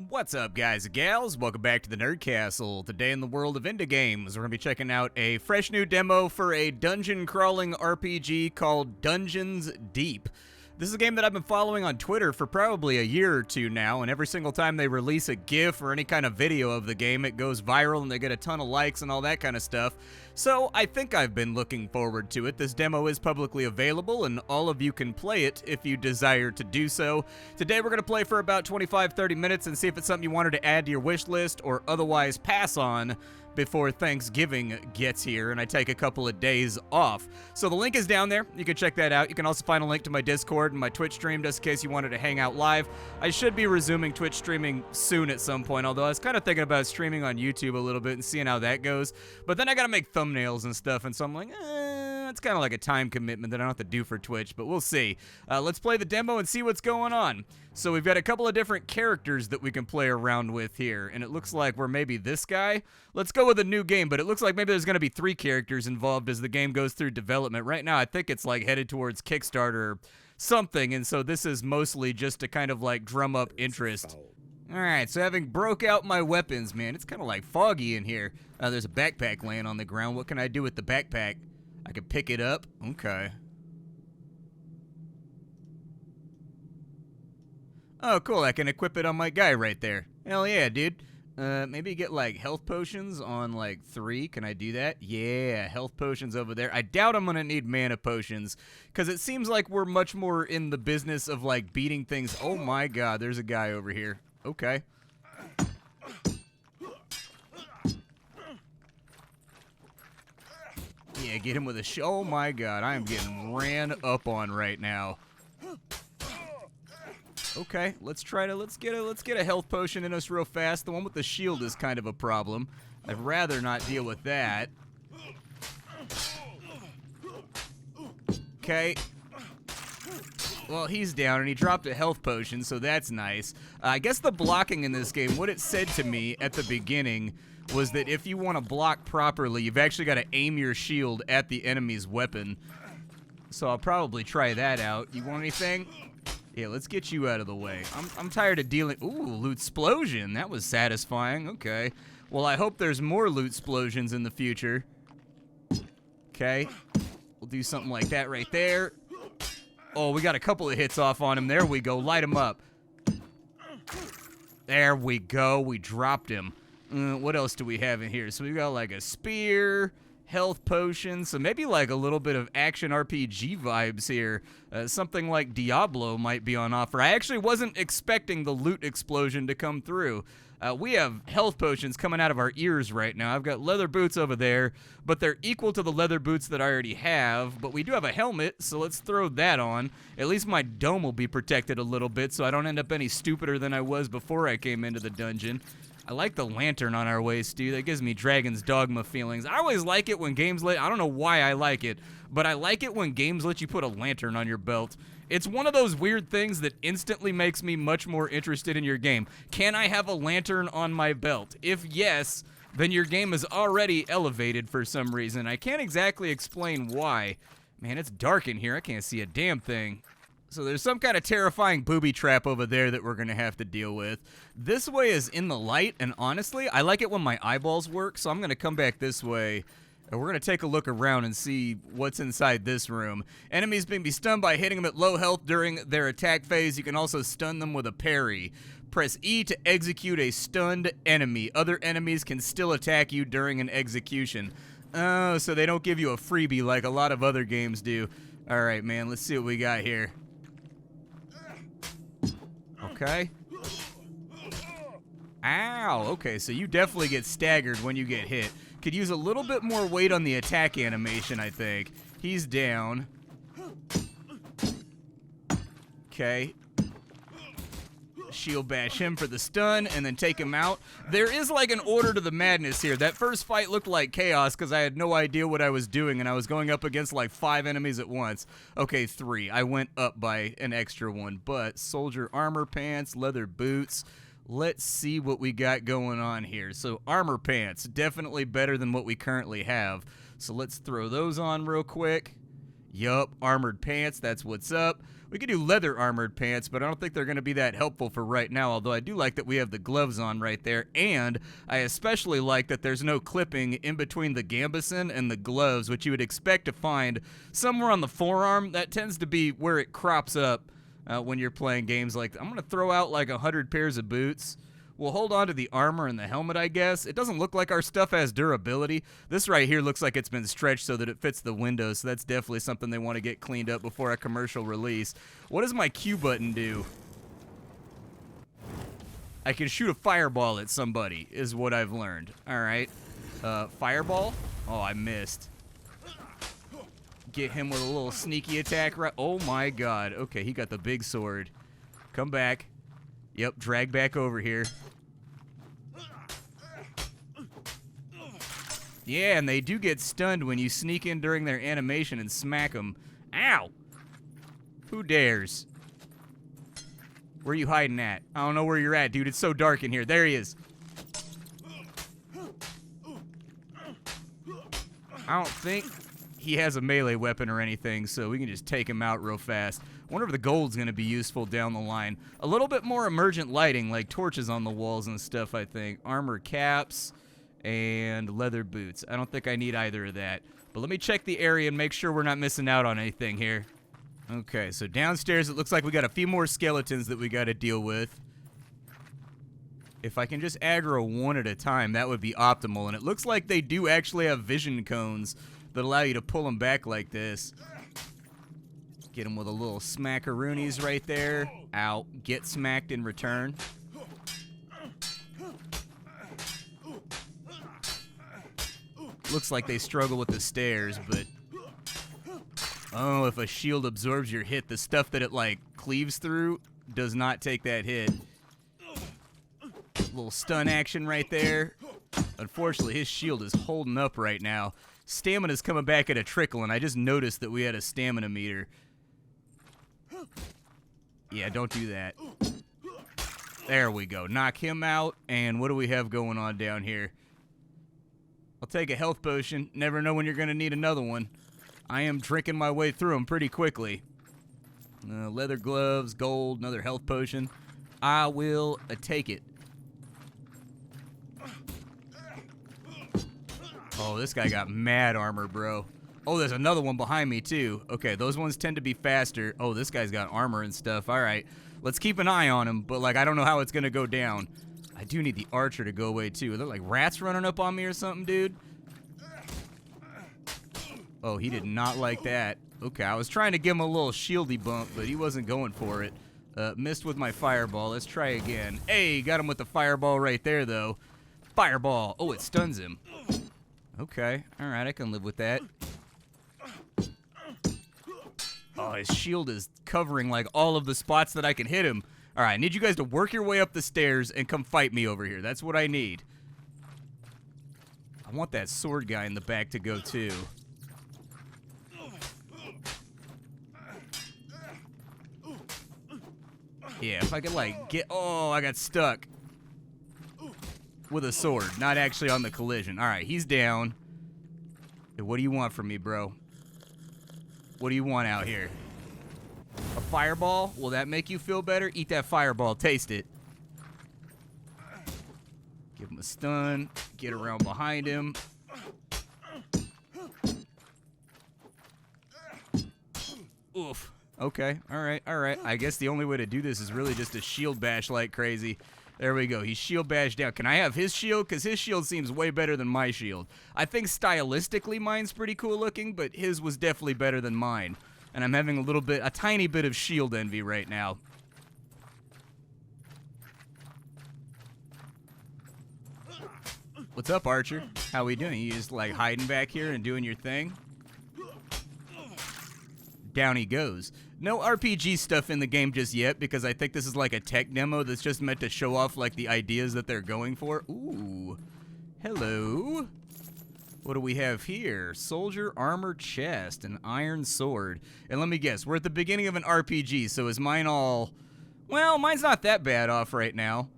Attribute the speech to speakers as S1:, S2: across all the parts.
S1: What's up, guys and gals? Welcome back to the Nerd Castle. Today in the world of indie games, we're going to be checking out a fresh new demo for a dungeon crawling RPG called Dungeons Deep. This is a game that I've been following on Twitter for probably a year or two now, and every single time they release a GIF or any kind of video of the game, it goes viral and they get a ton of likes and all that kind of stuff. So I think I've been looking forward to it. This demo is publicly available, and all of you can play it if you desire to do so. Today we're going to play for about 25-30 minutes and see if it's something you wanted to add to your wish list or otherwise pass on before Thanksgiving gets here and I take a couple of days off. So the link is down there. You can check that out. You can also find a link to my Discord and my Twitch stream just in case you wanted to hang out live. I should be resuming Twitch streaming soon at some point, although I was kind of thinking about streaming on YouTube a little bit and seeing how that goes. But then I gotta make thumbnails and stuff, and so I'm like, it's kind of like a time commitment that I don't have to do for Twitch, but we'll see. Let's play the demo and see what's going on. So we've got a couple of different characters that we can play around with here, and it looks like we're maybe this guy. Let's go with a new game, but it looks like maybe there's going to be 3 characters involved as the game goes through development. Right now, I think it's like headed towards Kickstarter or something, and so this is mostly just to kind of like drum up interest. Alright, so having broke out my weapons, man, it's kind of like foggy in here. There's a backpack laying on the ground. What can I do with the backpack? I can pick it up. Okay. Oh, cool. I can equip it on my guy right there. Hell yeah, dude. Maybe get, like, health potions on, like, 3. Can I do that? Yeah, health potions over there. I doubt I'm gonna need mana potions, because it seems like we're much more in the business of, like, beating things. Oh, my God. There's a guy over here. Okay. Yeah, get him with a oh my God, I am getting ran up on right now. Okay, let's get a health potion in us real fast. The one with the shield is kind of a problem. I'd rather not deal with that. Okay. Well, he's down, and he dropped a health potion, so that's nice. I guess the blocking in this game, what it said to me at the beginning was that if you want to block properly, you've actually got to aim your shield at the enemy's weapon. So I'll probably try that out. You want anything? Yeah, let's get you out of the way. I'm tired of dealing... Ooh, loot explosion. That was satisfying. Okay. Well, I hope there's more loot explosions in the future. Okay. We'll do something like that right there. Oh, we got a couple of hits off on him. There we go. Light him up. There we go. We dropped him. What else do we have in here? So we've got like a spear, health potion, so maybe like a little bit of action RPG vibes here. Something like Diablo might be on offer. I actually wasn't expecting the loot explosion to come through. We have health potions coming out of our ears right now. I've got leather boots over there, but they're equal to the leather boots that I already have. But we do have a helmet, so let's throw that on. At least my dome will be protected a little bit, so I don't end up any stupider than I was before I came into the dungeon. I like the lantern on our waist, dude. That gives me Dragon's Dogma feelings. I always like it when games I don't know why I like it, but I like it when games let you put a lantern on your belt. It's one of those weird things that instantly makes me much more interested in your game. Can I have a lantern on my belt? If yes, then your game is already elevated for some reason. I can't exactly explain why. Man, it's dark in here. I can't see a damn thing. So there's some kind of terrifying booby trap over there that we're going to have to deal with. This way is in the light, and honestly, I like it when my eyeballs work, so I'm going to come back this way, and we're going to take a look around and see what's inside this room. Enemies can be stunned by hitting them at low health during their attack phase. You can also stun them with a parry. Press E to execute a stunned enemy. Other enemies can still attack you during an execution. Oh, so they don't give you a freebie like a lot of other games do. All right, man, let's see what we got here. Okay. Ow, okay, so you definitely get staggered when you get hit. Could use a little bit more weight on the attack animation, I think. He's down. Okay. Shield bash him for the stun and then take him out. There is like an order to the madness here. That first fight looked like chaos because I had no idea what I was doing and I was going up against like 5 enemies at once. Okay, 3. I went up by an extra one, but soldier armor pants, leather boots. Let's see what we got going on here. So armor pants, definitely better than what we currently have. So let's throw those on real quick. Yup, armored pants, that's what's up. We could do leather armored pants, but I don't think they're going to be that helpful for right now, although I do like that we have the gloves on right there, and I especially like that there's no clipping in between the gambeson and the gloves, which you would expect to find somewhere on the forearm. That tends to be where it crops up when you're playing games like that. I'm going to throw out like 100 pairs of boots. We'll hold on to the armor and the helmet, I guess. It doesn't look like our stuff has durability. This right here looks like it's been stretched so that it fits the window, so that's definitely something they want to get cleaned up before a commercial release. What does my Q button do? I can shoot a fireball at somebody, is what I've learned. All right. Fireball? Oh, I missed. Get him with a little sneaky attack. Right. Oh, my God. Okay, he got the big sword. Come back. Yep, drag back over here. Yeah, and they do get stunned when you sneak in during their animation and smack them. Ow! Who dares? Where are you hiding at? I don't know where you're at, dude. It's so dark in here. There he is. I don't think he has a melee weapon or anything, so we can just take him out real fast. I wonder if the gold's going to be useful down the line. A little bit more emergent lighting, like torches on the walls and stuff, I think. Armor caps and leather boots. I don't think I need either of that. But let me check the area and make sure we're not missing out on anything here. Okay, so downstairs it looks like we got a few more skeletons that we got to deal with. If I can just aggro one at a time, that would be optimal. And it looks like they do actually have vision cones that allow you to pull them back like this. Get him with a little smackaroonies right there. Ow. Get smacked in return. Looks like they struggle with the stairs, but... Oh, if a shield absorbs your hit, the stuff that it, like, cleaves through does not take that hit. Little stun action right there. Unfortunately, his shield is holding up right now. Stamina's coming back at a trickle, and I just noticed that we had a stamina meter. Yeah, don't do that. There we go. Knock him out, and what do we have going on down here? I'll take a health potion. Never know when you're going to need another one. I am drinking my way through them pretty quickly. Leather gloves, gold, another health potion. I will take it. Oh, this guy got mad armor, bro. Oh, there's another one behind me, too. Okay, those ones tend to be faster. Oh, this guy's got armor and stuff. All right, let's keep an eye on him, but, like, I don't know how it's going to go down. I do need the archer to go away, too. Are there, like, rats running up on me or something, dude? Oh, he did not like that. Okay, I was trying to give him a little shieldy bump, but he wasn't going for it. Missed with my fireball. Let's try again. Hey, got him with the fireball right there, though. Fireball. Oh, it stuns him. Okay, all right, I can live with that. Oh, his shield is covering, like, all of the spots that I can hit him. All right, I need you guys to work your way up the stairs and come fight me over here. That's what I need. I want that sword guy in the back to go, too. Yeah, if I could, like, get... Oh, I got stuck. With a sword, not actually on the collision. All right, he's down. Hey, what do you want from me, bro? What do you want out here? A fireball? Will that make you feel better? Eat that fireball. Taste it. Give him a stun. Get around behind him. Oof. Okay. All right. All right. I guess the only way to do this is really just to shield bash like crazy. There we go. He's shield bashed down. Can I have his shield? Because his shield seems way better than my shield. I think stylistically mine's pretty cool looking, but his was definitely better than mine. And I'm having a tiny bit of shield envy right now. What's up, Archer? How we doing? You just like hiding back here and doing your thing? Down he goes. No RPG stuff in the game just yet because I think this is like a tech demo that's just meant to show off like the ideas that they're going for. Ooh. Hello. What do we have here? Soldier armor chest, an iron sword. And let me guess, we're at the beginning of an RPG, so is mine all... Well, mine's not that bad off right now.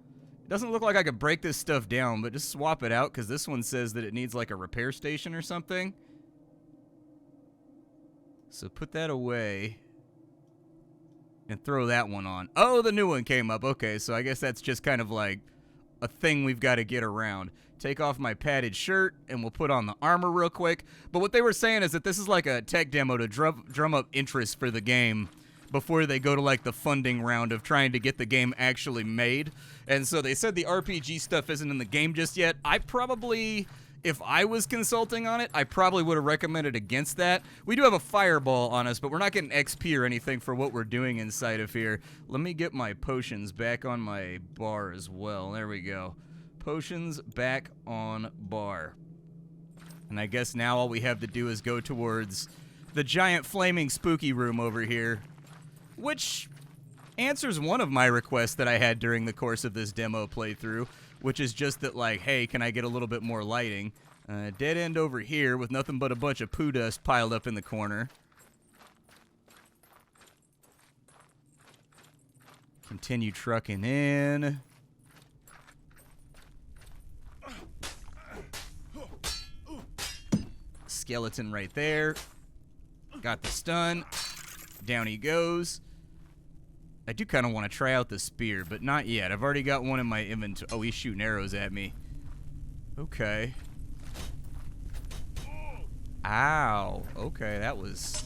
S1: It doesn't look like I could break this stuff down, but just swap it out because this one says that it needs like a repair station or something. So put that away. And throw that one on. Oh, the new one came up. Okay, so I guess that's just kind of like a thing we've got to get around. Take off my padded shirt, and we'll put on the armor real quick. But what they were saying is that this is like a tech demo to drum up interest for the game before they go to like the funding round of trying to get the game actually made. And so they said the RPG stuff isn't in the game just yet. I probably... If I was consulting on it, I probably would have recommended against that. We do have a fireball on us, but we're not getting XP or anything for what we're doing inside of here. Let me get my potions back on my bar as well. There we go. Potions back on bar. And I guess now all we have to do is go towards the giant flaming spooky room over here, which answers one of my requests that I had during the course of this demo playthrough, which is just that, like, hey, can I get a little bit more lighting? Dead end over here with nothing but a bunch of poo dust piled up in the corner. Continue trucking in. Skeleton right there. Got the stun. Down he goes. I do kind of want to try out the spear, but not yet. I've already got one in my inventory. Oh, he's shooting arrows at me. Okay. Ow. Okay, that was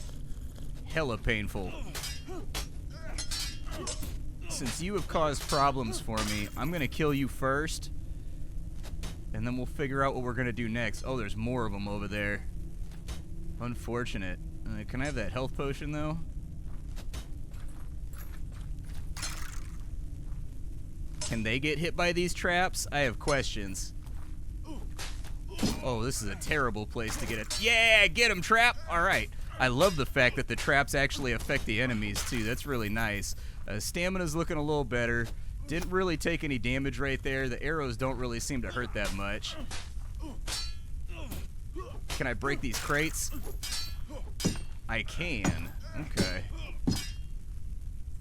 S1: hella painful. Since you have caused problems for me, I'm going to kill you first, and then we'll figure out what we're going to do next. Oh, there's more of them over there. Unfortunate. Can I have that health potion, though? Can they get hit by these traps? I have questions. Oh, this is a terrible place to get it. Yeah, get him, trap! Alright. I love the fact that the traps actually affect the enemies, too. That's really nice. Stamina's looking a little better. Didn't really take any damage right there. The arrows don't really seem to hurt that much. Can I break these crates? I can. Okay.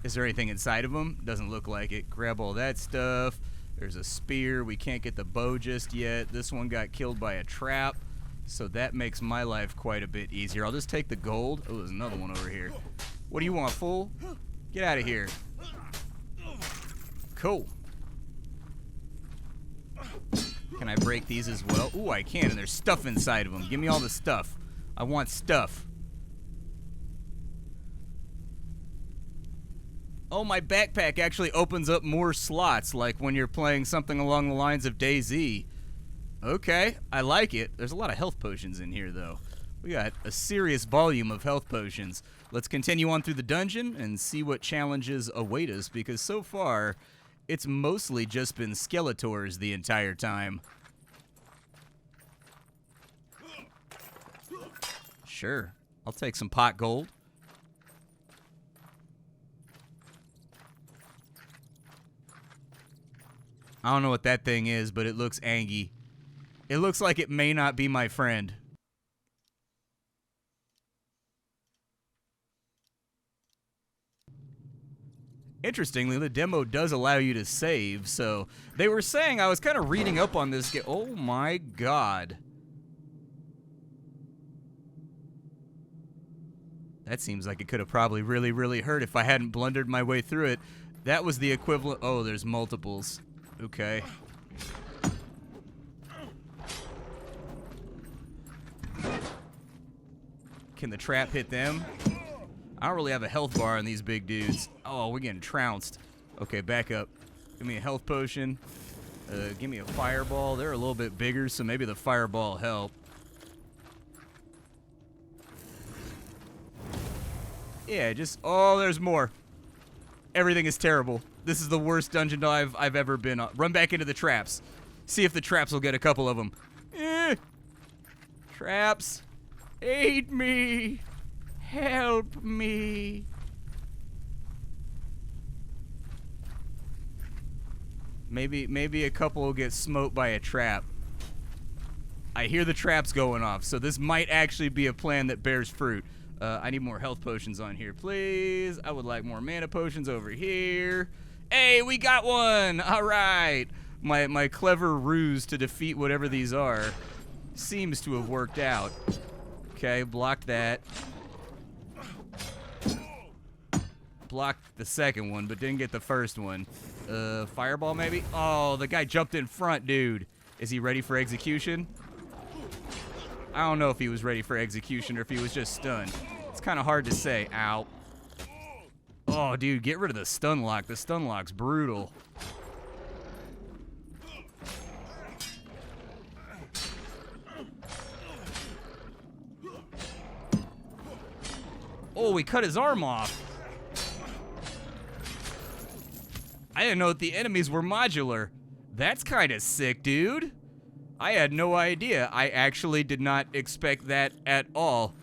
S1: Is there anything inside of them? Doesn't look like it. Grab all that stuff. There's a spear. We can't get the bow just yet. This one got killed by a trap, so that makes my life quite a bit easier. I'll just take the gold. Oh, there's another one over here. What do you want, fool? Get out of here. Cool. Can I break these as well? Ooh, I can, and there's stuff inside of them. Give me all the stuff. I want stuff. Oh, my backpack actually opens up more slots, like when you're playing something along the lines of DayZ. Okay, I like it. There's a lot of health potions in here, though. We got a serious volume of health potions. Let's continue on through the dungeon and see what challenges await us, because so far, it's mostly just been Skeletors the entire time. Sure, I'll take some pot gold. I don't know what that thing is, but it looks angy. It looks like it may not be my friend. Interestingly, the demo does allow you to save, so they were saying, I was kind of reading up on this game. Oh my god. That seems like it could have probably really hurt if I hadn't blundered my way through it. That was the equivalent. Oh, there's multiples. Okay. Can the trap hit them? I don't really have a health bar on these big dudes. Oh, we're getting trounced. Okay, back up. Give me a health potion. Give me a fireball. They're a little bit bigger, so maybe the fireball will help. Yeah, just... Oh, there's more. Everything is terrible. This is the worst dungeon dive I've ever been on. Run back into the traps. See if the traps will get a couple of them. Traps. Aid me. Help me. Maybe a couple will get smote by a trap. I hear the traps going off, so this might actually be a plan that bears fruit. I need more health potions on here, please. I would like more mana potions over here. Hey, we got one! All right. My clever ruse to defeat whatever these are seems to have worked out. Okay, blocked that. Blocked the second one, but didn't get the first one. Fireball maybe? Oh, the guy jumped in front, dude. Is he ready for execution? I don't know if he was ready for execution or if he was just stunned. It's kind of hard to say. Ow. Oh, dude, get rid of the stun lock. The stun lock's brutal. Oh, we cut his arm off. I didn't know that the enemies were modular. That's kind of sick, dude. I had no idea. I actually did not expect that at all.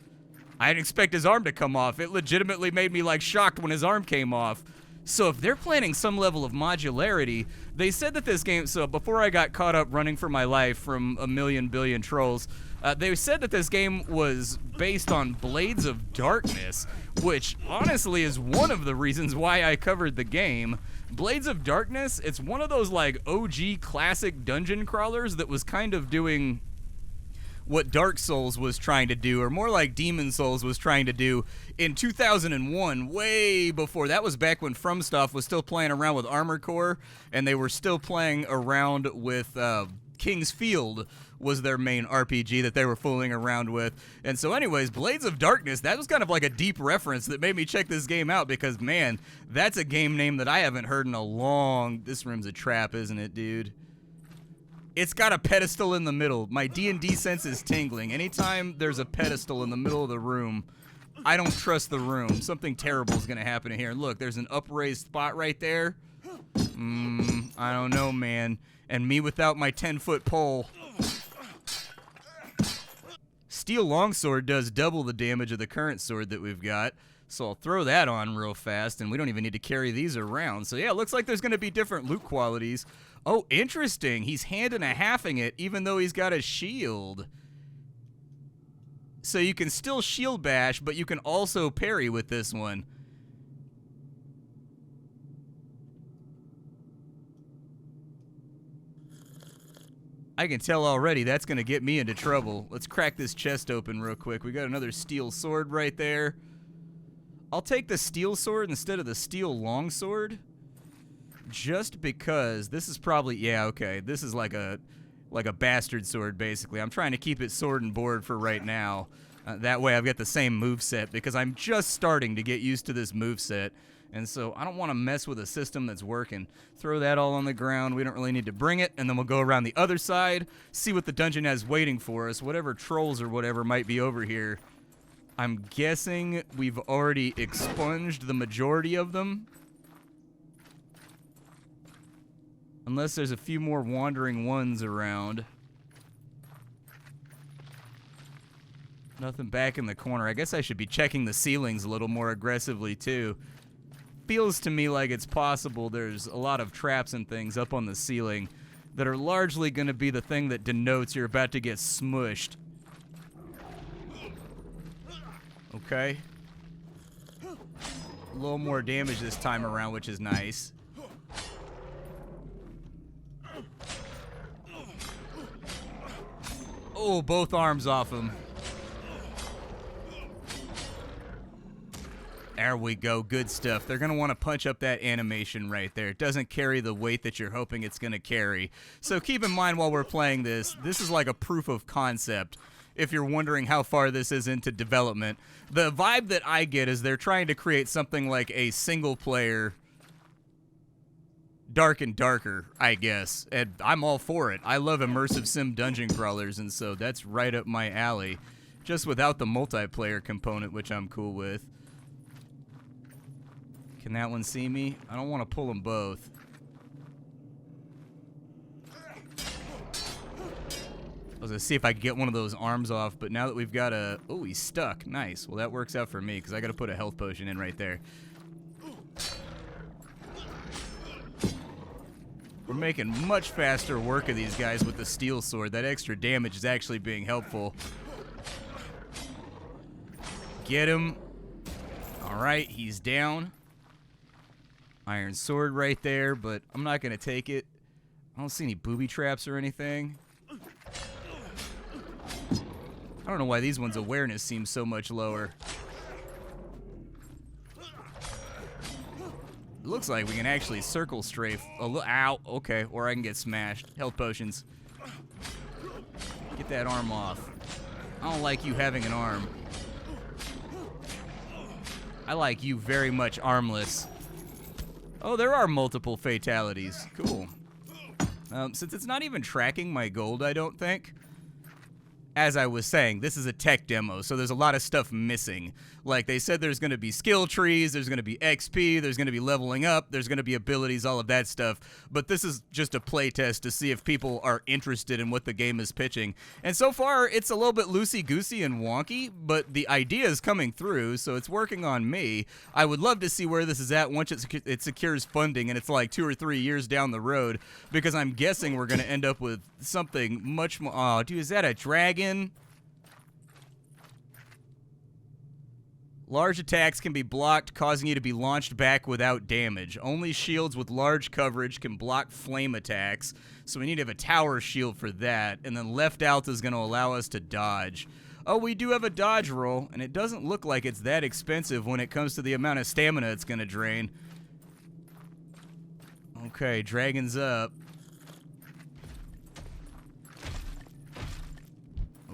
S1: I didn't expect his arm to come off. It legitimately made me like shocked when his arm came off. So if they're planning some level of modularity, they said that this game, so before I got caught up running for my life from a million billion trolls, they said that this game was based on Blades of Darkness, which honestly is one of the reasons why I covered the game. Blades of Darkness, it's one of those like OG classic dungeon crawlers that was kind of doing what Dark Souls was trying to do, or more like Demon Souls was trying to do in 2001, way before. That was back when FromSoft was still playing around with Armored Core, and they were still playing around with King's Field was their main RPG that they were fooling around with. And so anyways, Blades of Darkness, that was kind of like a deep reference that made me check this game out because, man, that's a game name that I haven't heard in a long... This room's a trap, isn't it, dude? It's got a pedestal in the middle. My D&D sense is tingling. Anytime there's a pedestal in the middle of the room, I don't trust the room. Something terrible is going to happen in here. Look, there's an upraised spot right there. I don't know, man. And me without my 10-foot pole. Steel longsword does double the damage of the current sword that we've got. So I'll throw that on real fast, and we don't even need to carry these around. So yeah, it looks like there's going to be different loot qualities. Oh, interesting. He's hand and a halfing it, even though he's got a shield. So you can still shield bash, but you can also parry with this one. I can tell already that's going to get me into trouble. Let's crack this chest open real quick. We got another steel sword right there. I'll take the steel sword instead of the steel longsword. Just because this is probably... Yeah, okay. This is like a bastard sword, basically. I'm trying to keep it sword and board for right now. That way I've got the same moveset because I'm just starting to get used to this moveset. And so I don't want to mess with a system that's working. Throw that all on the ground. We don't really need to bring it. And then we'll go around the other side, see what the dungeon has waiting for us. Whatever trolls or whatever might be over here. I'm guessing we've already expunged the majority of them. Unless there's a few more wandering ones around. Nothing back in the corner. I guess I should be checking the ceilings a little more aggressively too. Feels to me like it's possible there's a lot of traps and things up on the ceiling that are largely going to be the thing that denotes you're about to get smushed. Okay. A little more damage this time around, which is nice. Oh, both arms off him. There we go. Good stuff. They're going to want to punch up that animation right there. It doesn't carry the weight that you're hoping it's going to carry. So keep in mind while we're playing this, this is like a proof of concept. If you're wondering how far this is into development, the vibe that I get is they're trying to create something like a single player Dark and Darker, I guess. And I'm all for it. I love immersive sim dungeon crawlers, and so that's right up my alley. Just without the multiplayer component, which I'm cool with. Can that one see me? I don't want to pull them both. I was going to see if I could get one of those arms off, but now that we've got a... Oh, he's stuck. Nice. Well, that works out for me, because I got to put a health potion in right there. We're making much faster work of these guys with the steel sword. That extra damage is actually being helpful. Get him. All right, he's down. Iron sword right there, but I'm not going to take it. I don't see any booby traps or anything. I don't know why these ones' awareness seems so much lower. looks like we can actually circle strafe a little. Ow, okay, or I can get smashed. Health potions. Get that arm off. I don't like you having an arm. I like you very much armless. Oh, there are multiple fatalities. Cool. Since it's not even tracking my gold, I don't think. As I was saying, this is a tech demo, so there's a lot of stuff missing. Like, they said there's going to be skill trees, there's going to be XP, there's going to be leveling up, there's going to be abilities, all of that stuff. But this is just a playtest to see if people are interested in what the game is pitching. And so far, it's a little bit loosey-goosey and wonky, but the idea is coming through, so it's working on me. I would love to see where this is at once it secures funding, and it's like 2 or 3 years down the road, because I'm guessing we're going to end up with something much more... Oh, dude, is that a dragon? Large attacks can be blocked, causing you to be launched back without damage. Only shields with large coverage can block flame attacks, so we need to have a tower shield for that, and then left alt is going to allow us to dodge. Oh, we do have a dodge roll, and it doesn't look like it's that expensive when it comes to the amount of stamina it's going to drain. Okay, dragon's up.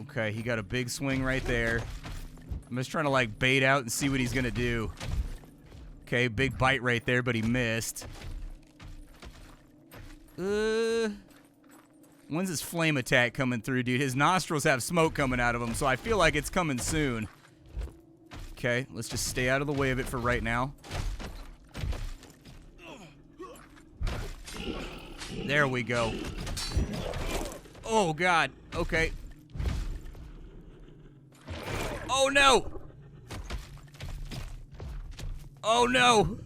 S1: Okay, he got a big swing right there. I'm just trying to, like, bait out and see what he's going to do. Okay, big bite right there, but he missed. When's his flame attack coming through, dude? His nostrils have smoke coming out of them, so I feel like it's coming soon. Okay, let's just stay out of the way of it for right now. There we go. Oh, God. Okay. Oh, no! Oh, no!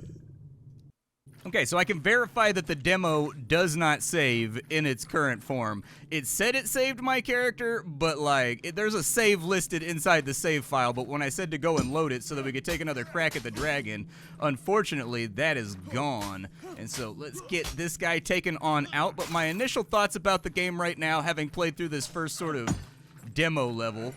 S1: Okay, so I can verify that the demo does not save in its current form. It said it saved my character, but, like, there's a save listed inside the save file, but when I said to go and load it so that we could take another crack at the dragon, unfortunately, that is gone. And so let's get this guy taken on out, but my initial thoughts about the game right now, having played through this first sort of demo level...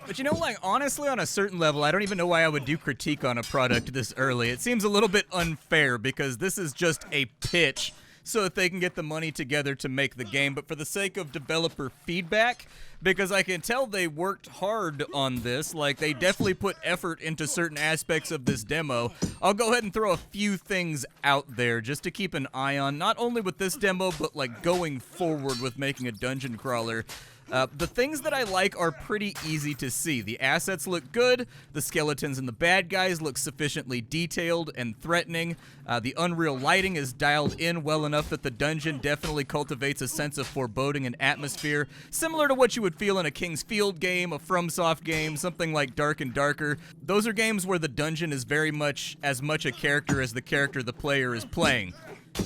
S1: But you know, like, honestly, on a certain level, I don't even know why I would do critique on a product this early. It seems a little bit unfair because this is just a pitch so that they can get the money together to make the game. But for the sake of developer feedback, because I can tell they worked hard on this, like, they definitely put effort into certain aspects of this demo, I'll go ahead and throw a few things out there just to keep an eye on, not only with this demo, but, like, going forward with making a dungeon crawler. The things that I like are pretty easy to see. The assets look good, the skeletons and the bad guys look sufficiently detailed and threatening, the Unreal lighting is dialed in well enough that the dungeon definitely cultivates a sense of foreboding and atmosphere, similar to what you would feel in a King's Field game, a FromSoft game, something like Dark and Darker. Those are games where the dungeon is very much as much a character as the character the player is playing.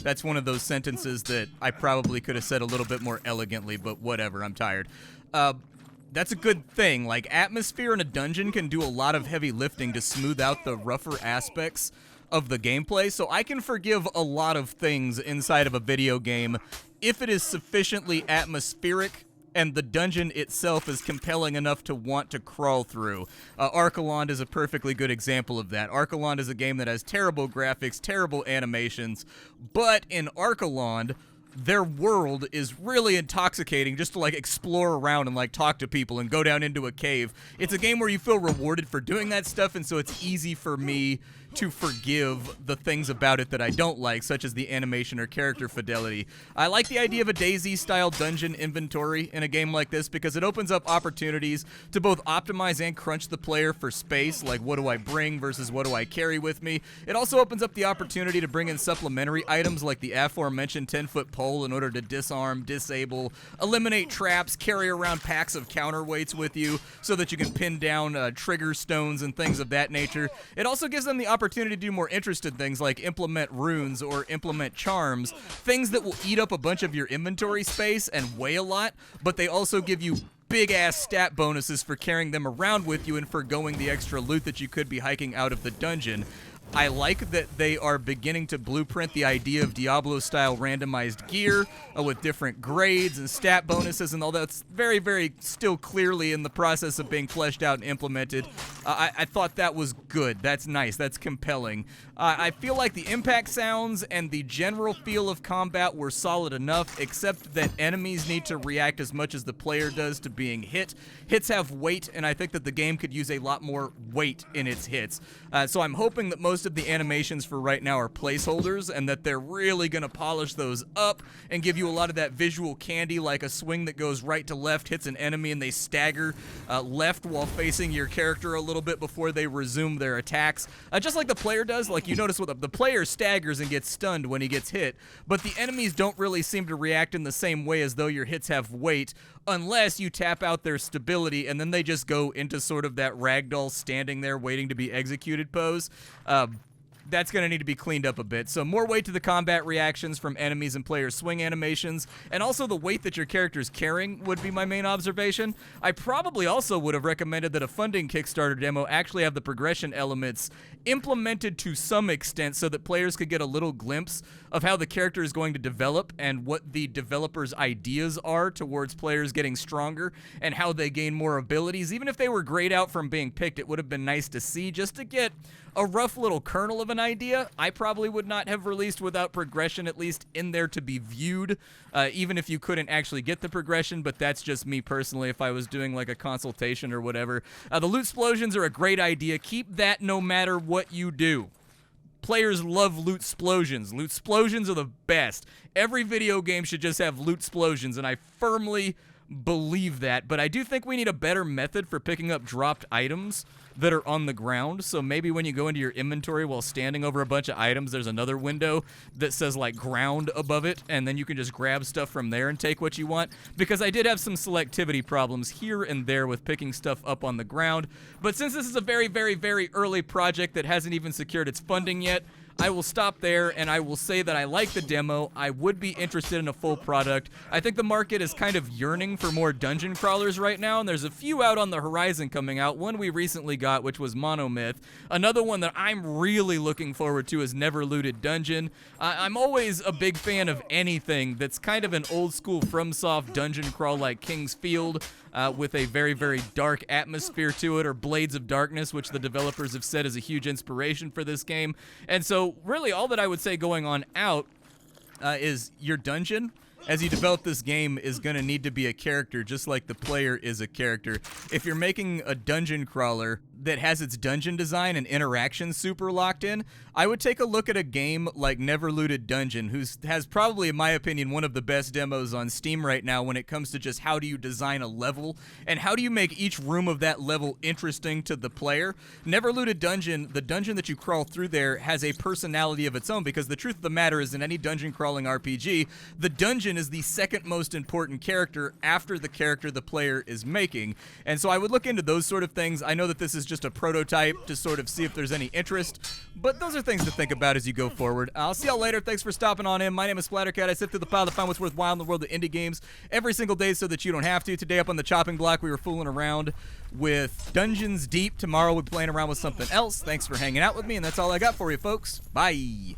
S1: That's one of those sentences that I probably could have said a little bit more elegantly, but whatever, I'm tired. That's a good thing. Like, atmosphere in a dungeon can do a lot of heavy lifting to smooth out the rougher aspects of the gameplay, so I can forgive a lot of things inside of a video game if it is sufficiently atmospheric and the dungeon itself is compelling enough to want to crawl through. Archelon is a perfectly good example of that. Archelon is a game that has terrible graphics, terrible animations, but in Archelon, their world is really intoxicating just to, like, explore around and, like, talk to people and go down into a cave. It's a game where you feel rewarded for doing that stuff, and so it's easy for me to forgive the things about it that I don't like, such as the animation or character fidelity. I like the idea of a DayZ-style dungeon inventory in a game like this because it opens up opportunities to both optimize and crunch the player for space, like what do I bring versus what do I carry with me. It also opens up the opportunity to bring in supplementary items like the aforementioned 10-foot pole in order to disarm, disable, eliminate traps, carry around packs of counterweights with you so that you can pin down trigger stones and things of that nature. It also gives them the opportunity to do more interesting things like implement runes or implement charms, things that will eat up a bunch of your inventory space and weigh a lot, but they also give you big-ass stat bonuses for carrying them around with you and forgoing the extra loot that you could be hiking out of the dungeon. I like that they are beginning to blueprint the idea of Diablo-style randomized gear with different grades and stat bonuses and all that. It's very, very still clearly in the process of being fleshed out and implemented. I thought that was good. That's nice. That's compelling. I feel like the impact sounds and the general feel of combat were solid enough, except that enemies need to react as much as the player does to being hit. Hits have weight, and I think that the game could use a lot more weight in its hits. So I'm hoping that most of the animations for right now are placeholders, and that they're really going to polish those up and give you a lot of that visual candy, like a swing that goes right to left, hits an enemy, and they stagger left while facing your character a little bit before they resume their attacks. Just like the player does. Like, you notice what the player staggers and gets stunned when he gets hit, but the enemies don't really seem to react in the same way as though your hits have weight, unless you tap out their stability, and then they just go into sort of that ragdoll standing there waiting to be executed pose. That's going to need to be cleaned up a bit. So more weight to the combat reactions from enemies and player swing animations, and also the weight that your character's carrying would be my main observation. I probably also would have recommended that a funding Kickstarter demo actually have the progression elements implemented to some extent so that players could get a little glimpse of how the character is going to develop and what the developer's ideas are towards players getting stronger and how they gain more abilities. Even if they were grayed out from being picked, it would have been nice to see just to get a rough little kernel of an idea. I probably would not have released without progression at least in there to be viewed, even if you couldn't actually get the progression, but that's just me personally if I was doing like a consultation or whatever. The loot explosions are a great idea. Keep that no matter what you do. Players love loot explosions. Loot explosions are the best. Every video game should just have loot explosions, and I firmly believe that, but I do think we need a better method for picking up dropped items that are on the ground. So maybe when you go into your inventory while standing over a bunch of items, there's another window that says like ground above it, and then you can just grab stuff from there and take what you want, because I did have some selectivity problems here and there with picking stuff up on the ground. But since this is a very, very, very early project that hasn't even secured its funding yet, I will stop there, and I will say that I like the demo. I would be interested in a full product. I think the market is kind of yearning for more dungeon crawlers right now, and there's a few out on the horizon coming out. One we recently got, which was Monomyth. Another one that I'm really looking forward to is Never Looted Dungeon. I'm always a big fan of anything that's kind of an old-school FromSoft dungeon crawl like King's Field, with a very, very dark atmosphere to it, or Blades of Darkness, which the developers have said is a huge inspiration for this game. And so, really, all that I would say going on out is your dungeon, as you develop this game, is going to need to be a character, just like the player is a character. If you're making a dungeon crawler that has its dungeon design and interaction super locked in, I would take a look at a game like Never Looted Dungeon, who has probably, in my opinion, one of the best demos on Steam right now when it comes to just how do you design a level and how do you make each room of that level interesting to the player. Never Looted Dungeon, the dungeon that you crawl through there, has a personality of its own, because the truth of the matter is, in any dungeon crawling RPG, the dungeon is the second most important character after the character the player is making. And so I would look into those sort of things. I know that this is just a prototype to sort of see if there's any interest, but those are things to think about as you go forward. I'll see y'all later. Thanks for stopping on in. My name is Splattercat. I sift through the pile to find what's worthwhile in the world of indie games every single day so that you don't have to. Today up on the chopping block, we were fooling around with Dungeons Deep. Tomorrow we'll be playing around with something else. Thanks for hanging out with me, and that's all I got for you, folks. Bye.